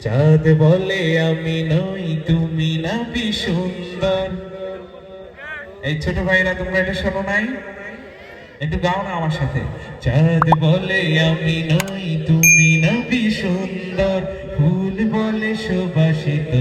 চাঁদ বলে আমি নই তুমি নাবি সুন্দর। এই ছোট ভাইরা তোমরা এটা শোনো নাই? একটু গাও না আমার সাথে। চাঁদ বলে আমি নই তুমি নাবি সুন্দর, ফুল বলে সুবাসিত,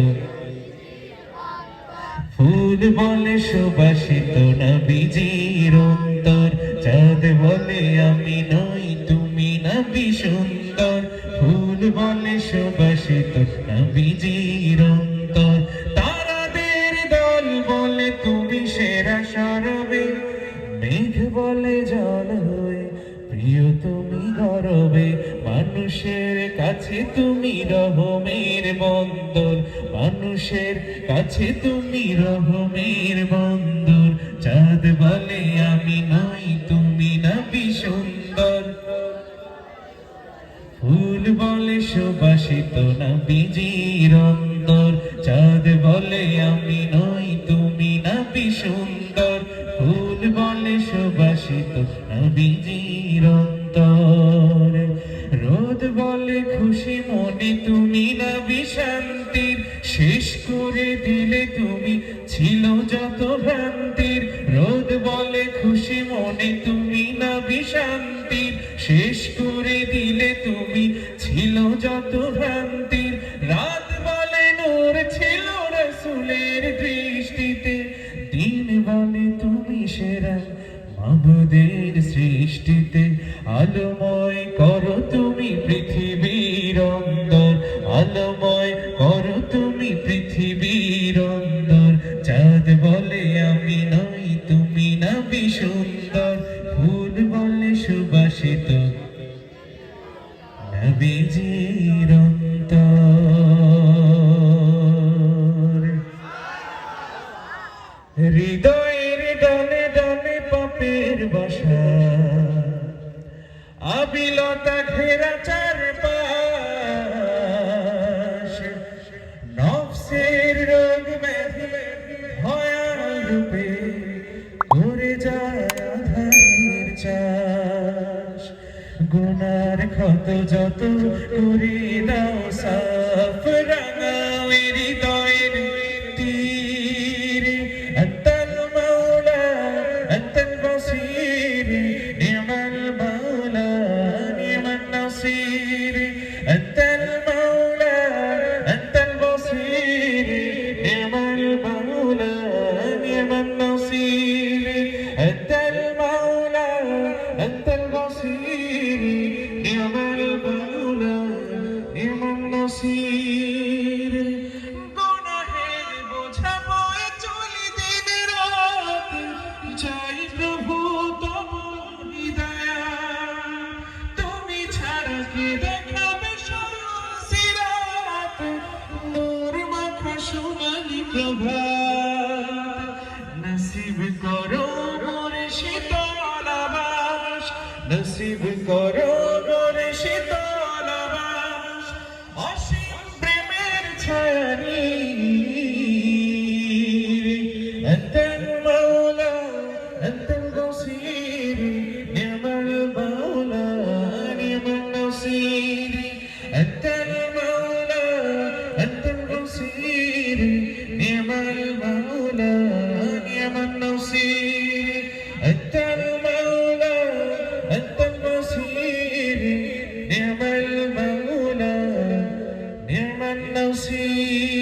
ফুল বলে সুবাসিত নবীজির অন্তর। চাঁদ বলে আমি নই তুমি নবী সুন্দর, ফুল বলে সুবাসিত নবীজির অন্তর। তারাদের দল বলে তুমি সেরা সরবে, মেঘ বলে জল হয়ে প্রিয় তুমি গরবে। মানুষের কাছে তুমি রহমের বন্দর, মানুষের কাছে তুমি রহমের বন্দর। চাঁদ বলে আমি নই তুমি নবী সুন্দর, ফুল বলে সুবাসিত নবীজির অন্তর। চাঁদ বলে আমি নই তুমি নবী সুন্দর, ফুল বলে সুবাসিত নবীজির অন্তর। রোদ বলে খুশি মনে তুমি নবী শান্তির, শেষ করে দিলে তুমি ছিল যত ভ্রান্তির। রোদ বলে খুশি মনে তুমি নবী শান্তির, শেষ করে দিলে তুমি ছিল যত ভ্রান্তির। রাত বলে নূর ছিল রাসূলের দৃষ্টিতে, দিন বলে তুমি সেরা মাবুদের সৃষ্টিতে। আলোময় করো তুমি পৃথিবীর অন্দর, আলোময় করো তুমি পৃথিবীর অন্দর। চাঁদ বলে আমি নই তুমি নবী সুন্দর, ফুল বলে সুবাসিত নবীজির অন্তর। হৃদয়ের ডানে ডানে পাপের বাসা, আবিলতা ঘেরা চারপাশ। নফসের রোগ ব্যাধি ভয়াল রূপে করে যায় আধারের চাষ। গুনার ক্ষত যত করে দাও সাফ, রাঙাও হৃদয়ের তীর। আন্তাল মাওলা আন্তাল বসির, নি'মাল মাওলা নি'মান নাসির। আন্তাল মাওলা আন্তাল বসির, নি'মাল মাওলা নি'মান নাসির। আন্তাল মাওলা আন্তাল বসির, নি'মাল মাওলা নি'মান নাসির। গুনাহের বোঝা বয়ে চলি দিন রাত, চাই প্রভু তব হিদায়াত। তুমি ছাড়া কে দেখাবে সিরাত, নূর মাখা সোনালি প্রভাত। নসিব করো মোরে শীতল আবাস, নসিব করো মোরে শীতল আবাস। অসীম প্রেমের ছায়া নীড়ে, আন্তাল মাওলা আন্তাল বসির, নি'মাল মাওলা নি'মান নাসির। আন্তাল মাওলা আন্তাল বসির, নি'মাল মাওলা নি'মান নাসির। আন্তাল মাওলা আন্তাল বসির, নি'মাল মাওলা নি'মান নাসির।